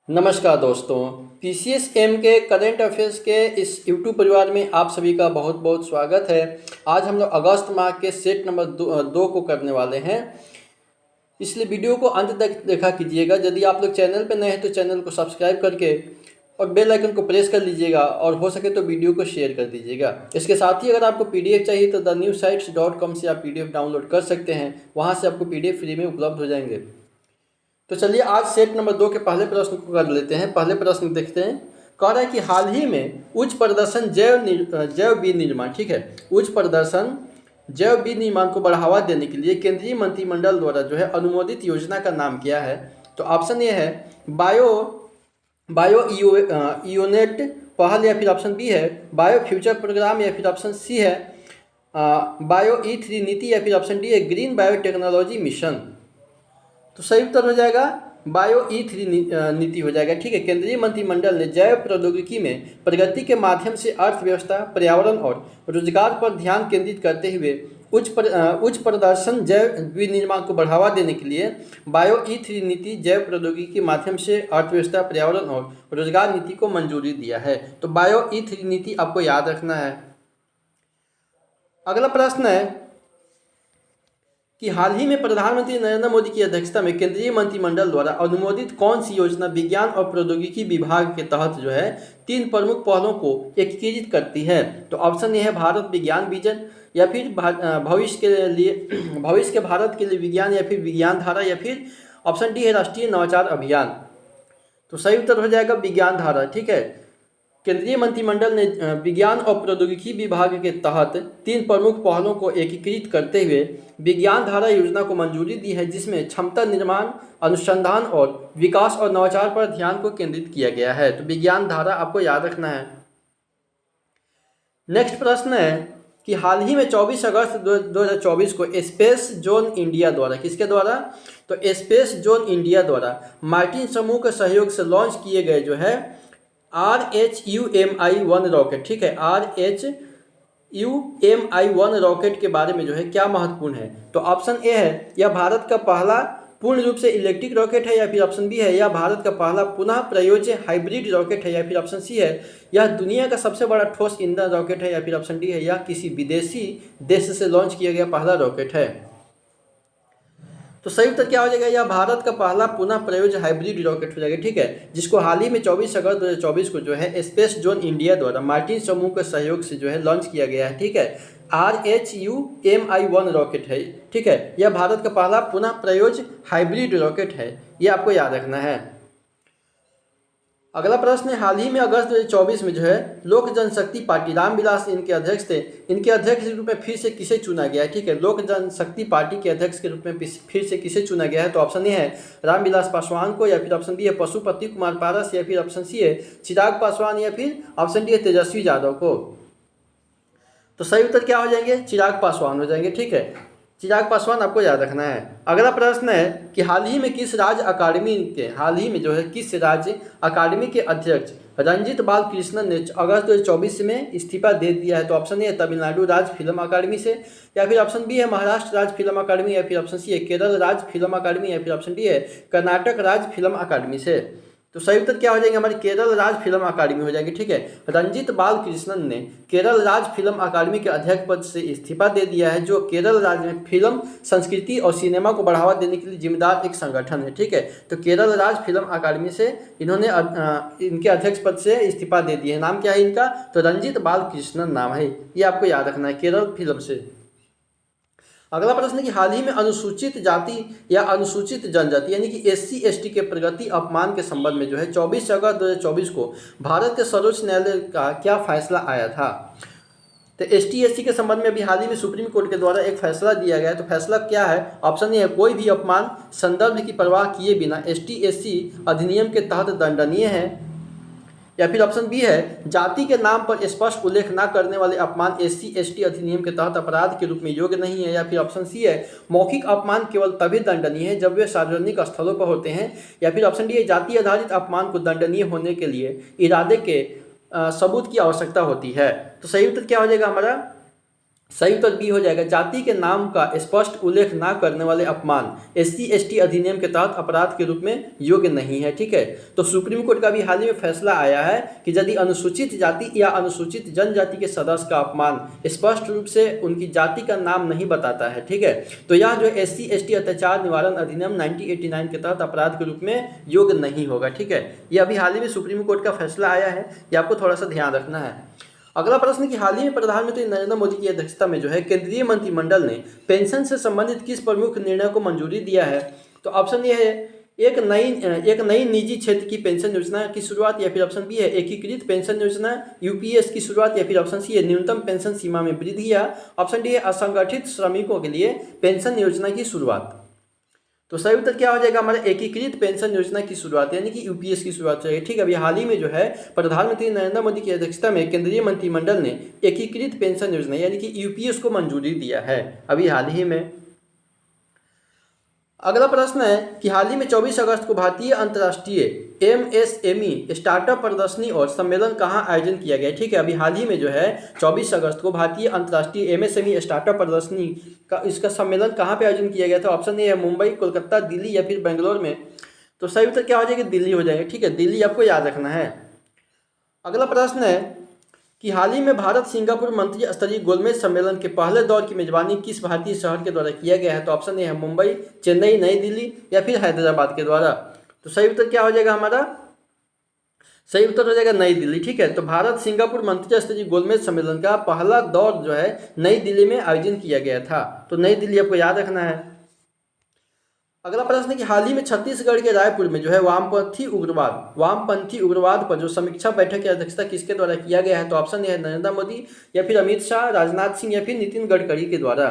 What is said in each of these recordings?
नमस्कार दोस्तों, पीसीएसएम के करंट अफेयर्स के इस यूट्यूब परिवार में आप सभी का बहुत बहुत स्वागत है। आज हम लोग अगस्त माह के सेट नंबर दो को करने वाले हैं, इसलिए वीडियो को अंत तक देखा कीजिएगा। यदि आप लोग चैनल पर नए हैं तो चैनल को सब्सक्राइब करके और बेल आइकन को प्रेस कर लीजिएगा और हो सके तो वीडियो को शेयर कर दीजिएगा। इसके साथ ही अगर आपको पीडीएफ चाहिए तो thenewsites.com से आप पीडीएफ डाउनलोड कर सकते हैं, वहाँ से आपको पीडीएफ फ्री में उपलब्ध हो जाएंगे। तो चलिए आज सेट नंबर 2 के पहले प्रश्न को कर लेते हैं। पहले प्रश्न देखते हैं। कह रहा है कि हाल ही में उच्च प्रदर्शन जैव विनिर्माण, ठीक है, उच्च प्रदर्शन जैव विनिर्माण को बढ़ावा देने के लिए केंद्रीय मंत्रिमंडल द्वारा जो है अनुमोदित योजना का नाम क्या है? तो ऑप्शन ए है बायो बायो यूनेट पहल, या फिर ऑप्शन बी है बायो फ्यूचर प्रोग्राम, या फिर ऑप्शन सी है बायो E3 नीति, या फिर ऑप्शन डी है ग्रीन बायोटेक्नोलॉजी मिशन। तो सही उत्तर हो जाएगा बायो E3 नीति हो जाएगा। ठीक है, केंद्रीय मंत्रिमंडल ने जैव प्रौद्योगिकी में प्रगति के माध्यम से अर्थव्यवस्था, पर्यावरण और रोजगार पर ध्यान केंद्रित करते हुए उच्च प्रदर्शन जैव विनिर्माण को बढ़ावा देने के लिए बायो E3 नीति जैव प्रौद्योगिकी के माध्यम से अर्थव्यवस्था, पर्यावरण और रोजगार नीति को मंजूरी दिया है। तो बायो E3 नीति आपको याद रखना है। अगला प्रश्न है कि हाल ही में प्रधानमंत्री नरेंद्र मोदी की अध्यक्षता में केंद्रीय मंत्रिमंडल द्वारा अनुमोदित कौन सी योजना विज्ञान और प्रौद्योगिकी विभाग के तहत जो है 3 प्रमुख पहलों को एकीकृत करती है? तो ऑप्शन ए है भारत विज्ञान विजन, या फिर भविष्य के भारत के लिए विज्ञान, या फिर विज्ञान धारा, या फिर ऑप्शन डी है राष्ट्रीय नवाचार अभियान। तो सही उत्तर हो जाएगा विज्ञान धारा। ठीक है, केंद्रीय मंत्रिमंडल ने विज्ञान और प्रौद्योगिकी विभाग के तहत 3 प्रमुख पहलों को एकीकृत करते हुए विज्ञान धारा योजना को मंजूरी दी है, जिसमें क्षमता निर्माण, अनुसंधान और विकास और नवाचार पर ध्यान को केंद्रित किया गया है। तो विज्ञान धारा आपको याद रखना है। नेक्स्ट प्रश्न है कि हाल ही में 24 अगस्त 2024 को स्पेस जोन इंडिया द्वारा, किसके द्वारा? तो स्पेस जोन इंडिया द्वारा मार्टिन समूह के सहयोग से लॉन्च किए गए जो है RHUMI-1 रॉकेट, ठीक है, RHUMI-1 रॉकेट के बारे में जो है क्या महत्वपूर्ण है? तो ऑप्शन ए है यह भारत का पहला पूर्ण रूप से इलेक्ट्रिक रॉकेट है, या फिर ऑप्शन बी है यह भारत का पहला पुनः प्रयोज्य हाइब्रिड रॉकेट है, या फिर ऑप्शन सी है यह दुनिया का सबसे बड़ा ठोस ईंधन रॉकेट है, या फिर ऑप्शन डी है यह किसी विदेशी देश से लॉन्च किया गया पहला रॉकेट है। तो सही उत्तर क्या हो जाएगा? यह भारत का पहला पुनः प्रयोज्य हाइब्रिड रॉकेट हो जाएगा। ठीक है, जिसको हाल ही में 24 अगस्त 2024 को जो है स्पेस जोन इंडिया द्वारा मार्टिन समूह के सहयोग से जो है लॉन्च किया गया है। ठीक है, RHUMI-1 रॉकेट है। ठीक है, यह भारत का पहला पुनः प्रयोज्य हाइब्रिड रॉकेट है, यह आपको याद रखना है। अगला प्रश्न है, हाल ही में अगस्त 2024 में जो है लोक जनशक्ति पार्टी, रामविलास इनके अध्यक्ष थे, इनके अध्यक्ष के रूप में फिर से किसे चुना गया है? ठीक है, लोक जनशक्ति पार्टी के अध्यक्ष के रूप में फिर से किसे चुना गया है? तो ऑप्शन ए है रामविलास पासवान को, या फिर ऑप्शन बी है पशुपति कुमार पारस, या फिर ऑप्शन सी है चिराग पासवान, या फिर ऑप्शन डी है तेजस्वी यादव को। तो सही उत्तर क्या हो जाएंगे? चिराग पासवान हो जाएंगे। ठीक है, चिराग पासवान आपको याद रखना है। अगला प्रश्न है कि हाल ही में किस राज्य अकादमी के अध्यक्ष रंजीत बाल कृष्णन ने अगस्त 2024 में इस्तीफा दे दिया है? तो ऑप्शन ए है तमिलनाडु राज्य फिल्म अकादमी से, या फिर ऑप्शन बी है महाराष्ट्र राज्य फिल्म अकादमी, या फिर ऑप्शन सी है केरल राज्य फिल्म अकादमी, या फिर ऑप्शन डी है कर्नाटक राज्य फिल्म अकादमी से। तो सही उत्तर क्या हो जाएंगे? हमारी केरल राज्य फिल्म अकादमी हो जाएगी। ठीक है, रंजीत बाल कृष्णन ने केरल राज्य फिल्म अकादमी के अध्यक्ष पद से इस्तीफा दे दिया है, जो केरल राज्य में फिल्म संस्कृति और सिनेमा को बढ़ावा देने के लिए जिम्मेदार एक संगठन है। ठीक है, तो केरल राज्य फिल्म अकादमी से इन्होंने इनके अध्यक्ष पद से इस्तीफा दे दिया है। नाम क्या है इनका? तो रंजीत बाल कृष्णन नाम है, ये आपको याद रखना है, केरल फिल्म से। अगला प्रश्न है कि हाल ही में अनुसूचित जाति या अनुसूचित जनजाति यानी कि SC/ST के प्रगति अपमान के संबंध में जो है 24 अगस्त 2024 को भारत के सर्वोच्च न्यायालय का क्या फैसला आया था? तो ST/SC के संबंध में अभी हाल ही में सुप्रीम कोर्ट के द्वारा एक फैसला दिया गया है। तो फैसला क्या है? ऑप्शन ए है कोई भी अपमान संदर्भ की परवाह किए बिना ST/SC अधिनियम के तहत दंडनीय है, या फिर ऑप्शन बी है जाति के नाम पर स्पष्ट उल्लेख न करने वाले अपमान SC/ST अधिनियम के तहत अपराध के रूप में योग्य नहीं है, या फिर ऑप्शन सी है मौखिक अपमान केवल तभी दंडनीय है जब वे सार्वजनिक स्थलों पर होते हैं, या फिर ऑप्शन डी है जाति आधारित अपमान को दंडनीय होने के लिए इरादे के सबूत की आवश्यकता होती है। तो सही उत्तर क्या हो जाएगा हमारा? सही उत्तर बी हो जाएगा, जाति के नाम का स्पष्ट उल्लेख ना करने वाले अपमान SC/ST अधिनियम के तहत अपराध के रूप में योग्य नहीं है। ठीक है, तो सुप्रीम कोर्ट का भी हाल ही में फैसला आया है कि यदि अनुसूचित जाति या अनुसूचित जनजाति के सदस्य का अपमान स्पष्ट रूप से उनकी जाति का नाम नहीं बताता है, ठीक है, तो यह जो SC/ST अत्याचार निवारण अधिनियम 1989 के तहत अपराध के रूप में योग्य नहीं होगा। ठीक है, ये अभी हाल ही में सुप्रीम कोर्ट का फैसला आया है, ये आपको थोड़ा सा ध्यान रखना है। अगला प्रश्न कि हाल ही में प्रधानमंत्री नरेंद्र मोदी की अध्यक्षता में जो है केंद्रीय मंत्रिमंडल ने पेंशन से संबंधित किस प्रमुख निर्णय को मंजूरी दिया है? तो ऑप्शन ये है, एक नई निजी क्षेत्र की पेंशन योजना की शुरुआत, या फिर ऑप्शन बी है एकीकृत पेंशन योजना UPS की शुरुआत, या फिर ऑप्शन सी है न्यूनतम पेंशन सीमा में वृद्धि, या ऑप्शन डी है असंगठित श्रमिकों के लिए पेंशन योजना की शुरुआत। तो सही उत्तर क्या हो जाएगा हमारा, एकीकृत पेंशन योजना की शुरुआत यानी कि UPS की शुरुआत हो जाएगी। ठीक है, अभी हाल ही में जो है प्रधानमंत्री नरेंद्र मोदी की अध्यक्षता में केंद्रीय मंत्रिमंडल ने एकीकृत पेंशन योजना यानी कि UPS को मंजूरी दिया है अभी हाल ही में। अगला प्रश्न है कि हाल ही में 24 अगस्त को भारतीय अंतर्राष्ट्रीय MSME स्टार्टअप प्रदर्शनी और सम्मेलन कहाँ आयोजन किया गया? ठीक है, अभी हाल ही में जो है 24 अगस्त को भारतीय अंतर्राष्ट्रीय MSME स्टार्टअप प्रदर्शनी का इसका सम्मेलन कहाँ पे आयोजन किया गया था? ऑप्शन ए है मुंबई, कोलकाता, दिल्ली या फिर बेंगलोर में। तो सही उत्तर क्या हो जाएगा, दिल्ली हो जाएगा। ठीक है, दिल्ली आपको याद रखना है। अगला प्रश्न है कि हाल ही में भारत सिंगापुर मंत्री स्तरीय गोलमेज सम्मेलन के पहले दौर की मेजबानी किस भारतीय शहर के द्वारा किया गया है? तो ऑप्शन ए है मुंबई, चेन्नई, नई दिल्ली या फिर हैदराबाद के द्वारा। तो सही उत्तर क्या हो जाएगा हमारा, सही उत्तर हो जाएगा नई दिल्ली। ठीक है, तो भारत सिंगापुर मंत्री स्तरीय गोलमेज सम्मेलन का पहला दौर जो है नई दिल्ली में आयोजन किया गया था, तो नई दिल्ली आपको याद रखना है। अगला प्रश्न है कि हाल ही में छत्तीसगढ़ के रायपुर में जो है वामपंथी उग्रवाद पर जो समीक्षा बैठक की अध्यक्षता किसके द्वारा किया गया है? तो ऑप्शन ए है नरेंद्र मोदी या फिर अमित शाह, राजनाथ सिंह या फिर नितिन गडकरी के द्वारा।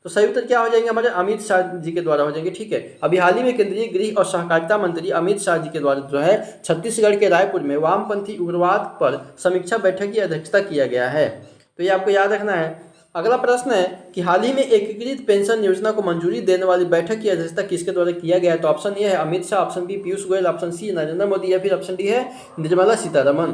तो सही उत्तर क्या हो जाएंगे हमारे, अमित शाह जी के द्वारा हो जाएंगे। ठीक है, अभी हाल ही में केंद्रीय गृह और सहकारिता मंत्री अमित शाह जी के द्वारा जो है छत्तीसगढ़ के रायपुर में वामपंथी उग्रवाद पर समीक्षा बैठक की अध्यक्षता किया गया है, तो ये आपको याद रखना है। अगला प्रश्न है कि हाल ही में एकीकृत पेंशन योजना को मंजूरी देने वाली बैठक की अध्यक्षता किसके द्वारा किया गया है? तो ऑप्शन ए है Amit Shah, option B Piyush Goyal, option C Narendra Modi या फिर ऑप्शन डी है निर्मला सीतारमन।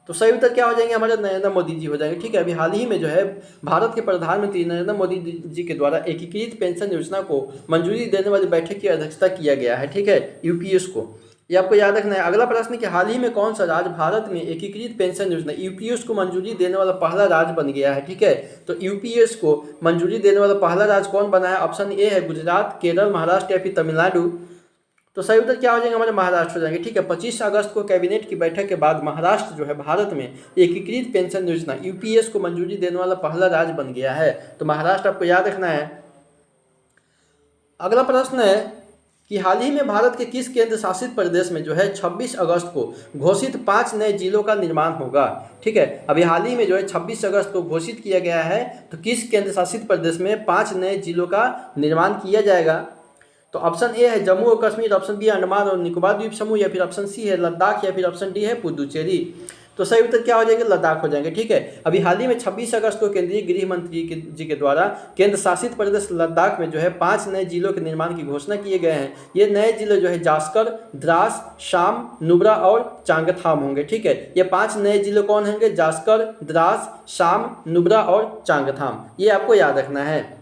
तो सही उत्तर क्या हो जाएंगे हमारे, नरेंद्र मोदी जी हो जाएंगे। ठीक है, अभी हाल ही में जो है भारत के प्रधानमंत्री नरेंद्र मोदी जी के द्वारा एकीकृत पेंशन योजना को मंजूरी देने वाली बैठक की अध्यक्षता किया गया है। ठीक है, UPS को, ये आपको याद रखना है। अगला प्रश्न कि हाल ही में कौन सा राज्य भारत में एकीकृत पेंशन योजना UPS को मंजूरी देने वाला पहला राज्य बन गया है? ठीक है, तो UPS को मंजूरी देने वाला पहला राज्य कौन बना है? ऑप्शन ए है गुजरात, केरल, महाराष्ट्र या फिर तमिलनाडु। तो सही उत्तर क्या हो जाएंगे हमारे, महाराष्ट्र हो जाएंगे। ठीक है, 25 अगस्त को कैबिनेट की बैठक के बाद महाराष्ट्र जो है भारत में एकीकृत पेंशन योजना UPS को मंजूरी देने वाला पहला राज्य बन गया है, तो महाराष्ट्र आपको याद रखना है। अगला प्रश्न है कि हाल ही में भारत के किस केंद्र शासित प्रदेश में जो है 26 अगस्त को घोषित 5 नए जिलों का निर्माण होगा? ठीक है, अभी हाल ही में जो है 26 अगस्त को घोषित किया गया है, तो किस केंद्र शासित प्रदेश में 5 नए जिलों का निर्माण किया जाएगा? तो ऑप्शन ए है जम्मू और कश्मीर, ऑप्शन बी अंडमान और निकोबार द्वीप समूह, या फिर ऑप्शन सी है लद्दाख, या फिर ऑप्शन डी है पुदुचेरी। तो सही उत्तर क्या हो जाएंगे, लद्दाख हो जाएंगे। ठीक है, अभी हाल ही में 26 अगस्त को केंद्रीय गृह मंत्री जी के द्वारा केंद्र शासित प्रदेश लद्दाख में जो है 5 नए जिलों के निर्माण की घोषणा किए गए हैं। ये नए जिले जो है जास्कर, द्रास, शाम, नुब्रा और चांगथाम होंगे। ठीक है, ये 5 नए जिले कौन होंगे, जास्कर, द्रास, शाम, नुब्रा और चांगथाम, ये आपको याद रखना है।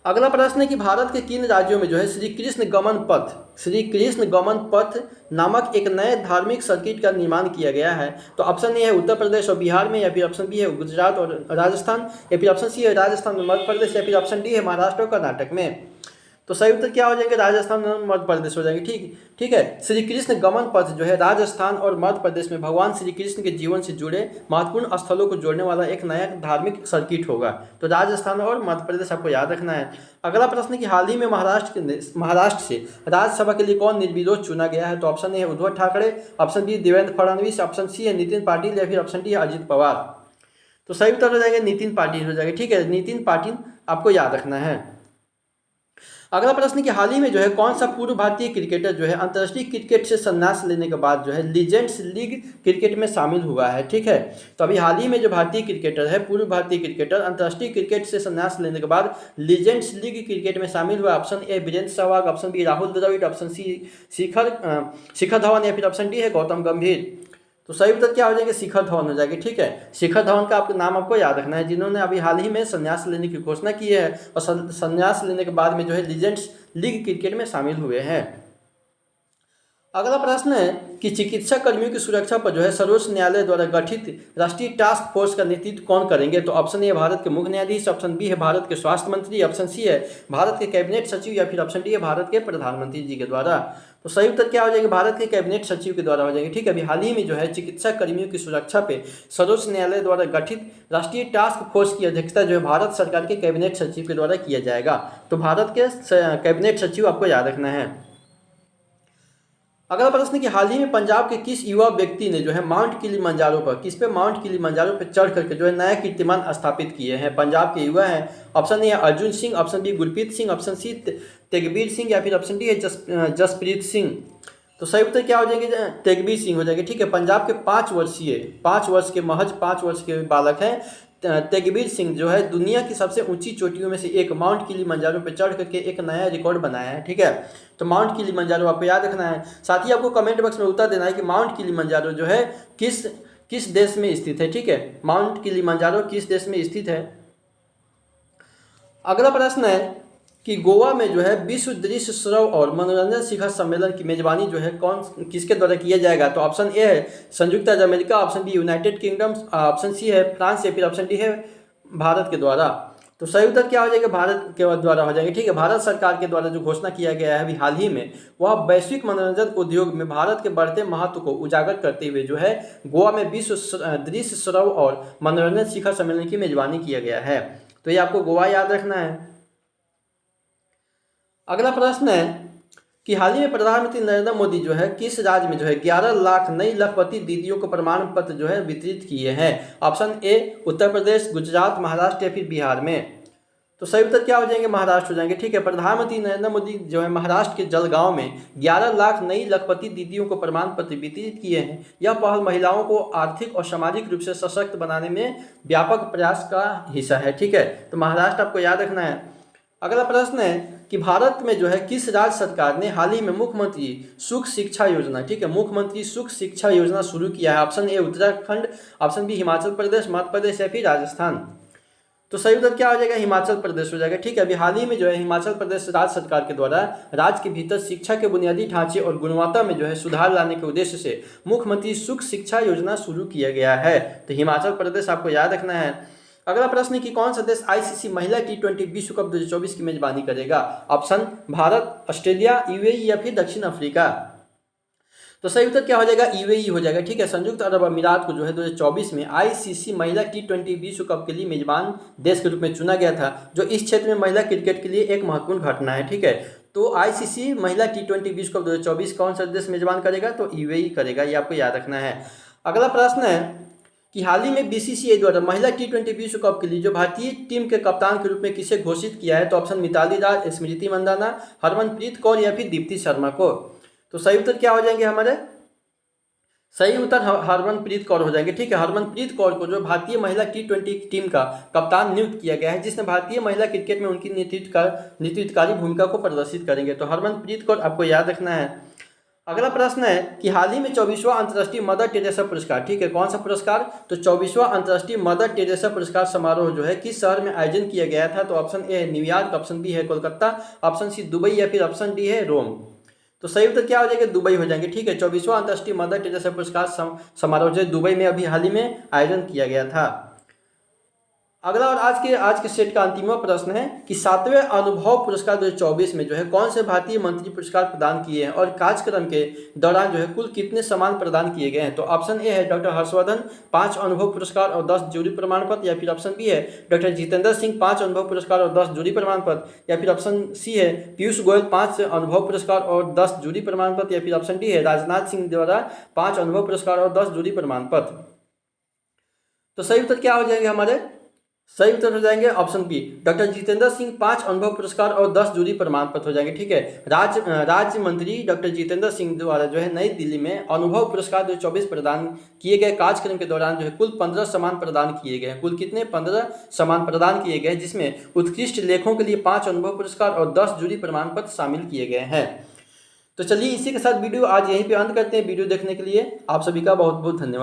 अगला प्रश्न है कि भारत के किन राज्यों में जो है श्री कृष्ण गमन पथ नामक एक नए धार्मिक सर्किट का निर्माण किया गया है? तो ऑप्शन ए है उत्तर प्रदेश और बिहार में, या फिर ऑप्शन बी है गुजरात और राजस्थान, या फिर ऑप्शन सी है राजस्थान और मध्य प्रदेश, या फिर ऑप्शन डी है महाराष्ट्र और कर्नाटक में। तो सही उत्तर क्या हो जाएंगे, राजस्थान और मध्य प्रदेश हो जाएंगे। ठीक है, श्री कृष्ण गमन पथ जो है राजस्थान और मध्य प्रदेश में भगवान श्री कृष्ण के जीवन से जुड़े महत्वपूर्ण स्थलों को जोड़ने वाला एक नया धार्मिक सर्किट होगा, तो राजस्थान और मध्य प्रदेश आपको याद रखना है। अगला प्रश्न कि हाल ही में महाराष्ट्र से राज्यसभा के लिए कौन निर्विरोध चुना गया है? तो ऑप्शन ए है Uddhav Thackeray, option B Devendra Fadnavis, option C है नितिन पाटिल, या फिर ऑप्शन डी है अजित पवार। तो सही उत्तर हो जाएंगे नितिन पाटिल हो जाएगा। ठीक है, नितिन पाटिल आपको याद रखना है। अगला प्रश्न कि हाल ही में जो है कौन सा पूर्व भारतीय क्रिकेटर जो है अंतर्राष्ट्रीय क्रिकेट से संन्यास लेने के बाद जो है लीजेंड्स लीग क्रिकेट में शामिल हुआ है? ठीक है, तो अभी हाल ही में जो भारतीय क्रिकेटर है, पूर्व भारतीय क्रिकेटर अंतर्राष्ट्रीय क्रिकेट से संन्यास लेने के बाद लीजेंड्स लीग क्रिकेट में शामिल हुआ। Option A Virender Sehwag, option B Rahul Dravid, option C Shikhar Dhawan, या फिर ऑप्शन डी है गौतम गंभीर। तो सही उत्तर क्या हो जाएगा, शिखर धवन हो जाएगी। ठीक है, शिखर धवन का आपको नाम आपको याद रखना है, जिन्होंने अभी हाल ही में संन्यास लेने की घोषणा की है और संन्यास लेने के बाद में जो है लीजेंड्स लीग क्रिकेट में शामिल हुए हैं। अगला प्रश्न है कि चिकित्सा कर्मियों की सुरक्षा पर जो है सर्वोच्च न्यायालय द्वारा गठित राष्ट्रीय टास्क फोर्स का नेतृत्व कौन करेंगे? तो ऑप्शन ए है भारत के मुख्य न्यायाधीश, ऑप्शन बी है भारत के स्वास्थ्य मंत्री, ऑप्शन सी है भारत के कैबिनेट सचिव, या फिर ऑप्शन डी है भारत के प्रधानमंत्री जी के द्वारा। तो सही उत्तर क्या हो जाएगा, भारत के कैबिनेट सचिव के द्वारा हो जाएगी। ठीक है, अभी हाल ही में जो है चिकित्सा कर्मियों की सुरक्षा पे सर्वोच्च न्यायालय द्वारा गठित राष्ट्रीय टास्क फोर्स की अध्यक्षता जो है भारत सरकार के कैबिनेट सचिव के द्वारा किया जाएगा। तो भारत के कैबिनेट सचिव आपको याद रखना है। अगला प्रश्न कि हाल ही में पंजाब के किस युवा व्यक्ति ने जो है माउंट किलिमंजारो पर माउंट किलिमंजारो पर चढ़ करके जो है नया कीर्तिमान स्थापित किए हैं? पंजाब के युवा हैं, option A Arjun Singh, option B Gurpreet Singh, option C Tegbir Singh, या फिर ऑप्शन डी है जसप्रीत सिंह। तो सही उत्तर क्या हो जाएगी, तेगबीर सिंह हो जाएगी। ठीक है, पंजाब के 5 वर्ष के महज 5 वर्ष के बालक हैं तेगबीर सिंह जो है दुनिया की सबसे ऊंची चोटियों में से एक माउंट किलिमंजारो पर चढ़ करके एक नया रिकॉर्ड बनाया है। ठीक है, तो माउंट किलिमंजारो आपको याद रखना है। साथ ही आपको कमेंट बॉक्स में उत्तर देना है कि माउंट किलिमंजारो जो है किस देश में स्थित है। ठीक है, माउंट किलिमंजारो किस देश में स्थित है। अगला प्रश्न है कि गोवा में जो है विश्व दृश्य श्रव्य और मनोरंजन शिखर सम्मेलन की मेजबानी जो है किसके द्वारा किया जाएगा? तो ऑप्शन ए है संयुक्त राज्य America, option B United Kingdom, option C है फ्रांस, या फिर ऑप्शन डी है भारत के द्वारा। तो सही उत्तर क्या हो जाएगा, भारत के द्वारा हो जाएगा। ठीक है, भारत सरकार के द्वारा जो घोषणा किया गया है अभी हाल ही में, वह वैश्विक मनोरंजन उद्योग में भारत के बढ़ते महत्व को उजागर करते हुए जो है गोवा में विश्व दृश्य श्रव्य और मनोरंजन शिखर सम्मेलन की मेजबानी किया गया है। तो ये आपको गोवा याद रखना है। अगला प्रश्न है कि हाल ही में प्रधानमंत्री नरेंद्र मोदी जो है किस राज्य में जो है 11 लाख नई लखपति दीदियों को प्रमाण पत्र जो है वितरित किए हैं? ऑप्शन ए उत्तर प्रदेश, गुजरात, महाराष्ट्र, या फिर बिहार में। तो सही उत्तर क्या हो जाएंगे, महाराष्ट्र हो जाएंगे। ठीक है, प्रधानमंत्री नरेंद्र मोदी जो है महाराष्ट्र के जलगांव में 11 लाख नई लखपति दीदियों को प्रमाण पत्र वितरित किए हैं। यह पहल महिलाओं को आर्थिक और सामाजिक रूप से सशक्त बनाने में व्यापक प्रयास का हिस्सा है। ठीक है, तो महाराष्ट्र आपको याद रखना है। अगला प्रश्न है कि भारत में जो है किस राज्य सरकार ने हाल ही में मुख्यमंत्री सुख शिक्षा योजना, ठीक है, मुख्यमंत्री सुख शिक्षा योजना शुरू किया है? Option A Uttarakhand, option B Himachal Pradesh, Madhya Pradesh, या फिर राजस्थान। तो सही उत्तर क्या हो जाएगा, हिमाचल प्रदेश हो जाएगा। ठीक है, अभी हाल ही में जो है हिमाचल प्रदेश राज्य सरकार के द्वारा राज्य के भीतर शिक्षा के बुनियादी ढांचे और गुणवत्ता में जो है सुधार लाने के उद्देश्य से मुख्यमंत्री सुख शिक्षा योजना शुरू किया गया है। तो हिमाचल प्रदेश आपको याद रखना है। अगला प्रश्न कि कौन सा देश आईसीसी महिला T20 विश्व कप 2024 की मेजबानी करेगा? ऑप्शन भारत, ऑस्ट्रेलिया, यूएई, या फिर दक्षिण अफ्रीका। तो सही उत्तर क्या हो जाएगा, यूएई हो जाएगा। ठीक है, संयुक्त अरब अमीरात को जो है 2024 में आईसीसी महिला T20 विश्व कप के लिए मेजबान देश के रूप में चुना गया था, जो इस क्षेत्र में महिला क्रिकेट के लिए एक महत्वपूर्ण घटना है। ठीक है, तो आईसीसी महिला T20 विश्व कप 2024 कौन सा देश मेजबान करेगा? तो यूएई करेगा, ये आपको याद रखना है। अगला प्रश्न है कि हाल ही में बीसीसीआई द्वारा महिला T20 विश्व कप के लिए जो भारतीय टीम के कप्तान के रूप में किसे घोषित किया है? तो ऑप्शन मिताली राज, स्मृति मंदाना, हरमनप्रीत कौर, या फिर दीप्ति शर्मा को। तो सही उत्तर क्या हो जाएंगे हमारे, सही उत्तर हरमनप्रीत कौर हो जाएंगे। ठीक है, हरमनप्रीत कौर को जो भारतीय महिला T20 टीम का कप्तान नियुक्त किया गया है, जिसने भारतीय महिला क्रिकेट में उनकी नेतृत्वकारी भूमिका को प्रदर्शित करेंगे। तो हरमनप्रीत कौर आपको याद रखना है। अगला प्रश्न है कि हाल ही में 24वां अंतर्राष्ट्रीय मदर टेरेसा पुरस्कार, ठीक है, कौन सा पुरस्कार? तो 24वां अंतर्राष्ट्रीय मदर टेरेसा पुरस्कार समारोह जो है किस शहर में आयोजन किया गया था? तो ऑप्शन ए है न्यूयॉर्क, ऑप्शन बी है कोलकाता, ऑप्शन सी दुबई, या फिर ऑप्शन डी है रोम। तो सही उत्तर क्या हो जाएगा, दुबई हो जाएंगे। ठीक है, 24वां अंतर्राष्ट्रीय मदर टेरेसा पुरस्कार समारोह जो दुबई में अभी हाल ही में आयोजन किया गया था। अगला और आज के सेट का अंतिम प्रश्न है कि 7वें अनुभव पुरस्कार 2024 में जो है कौन से भारतीय मंत्री पुरस्कार प्रदान किए हैं और कार्यक्रम के दौरान जो है कुल कितने सम्मान प्रदान किए गए हैं? तो ऑप्शन ए है डॉक्टर हर्षवर्धन 5 अनुभव पुरस्कार और 10 जूरी प्रमाण पत्र, या फिर ऑप्शन बी है डॉक्टर जितेंद्र सिंह 5 अनुभव पुरस्कार और 10 जूरी प्रमाण पत्र, या फिर ऑप्शन सी है पीयूष गोयल 5 अनुभव पुरस्कार और 10 जूरी प्रमाण पत्र, या फिर ऑप्शन डी है राजनाथ सिंह द्वारा 5 अनुभव पुरस्कार और 10 जूरी प्रमाण पत्र। तो सही उत्तर क्या हो जाएंगे हमारे, सही उत्तर हो जाएंगे option B doctor Jitendra Singh 5 Anubhav पुरस्कार और 10 जूरी प्रमाण पत्र हो जाएंगे। ठीक है, राज्य मंत्री डॉक्टर जितेंद्र सिंह द्वारा जो है नई दिल्ली में अनुभव पुरस्कार 2024 प्रदान किए गए कार्यक्रम के दौरान जो है कुल 15 सम्मान प्रदान किए गए हैं। कुल कितने, 15 सम्मान प्रदान किए गए, जिसमें उत्कृष्ट लेखों के लिए 5 अनुभव पुरस्कार और 10 जूरी प्रमाण पत्र शामिल किए गए हैं। तो चलिए इसी के साथ वीडियो आज यहीं पे अंत करते हैं। वीडियो देखने के लिए आप सभी का बहुत बहुत धन्यवाद।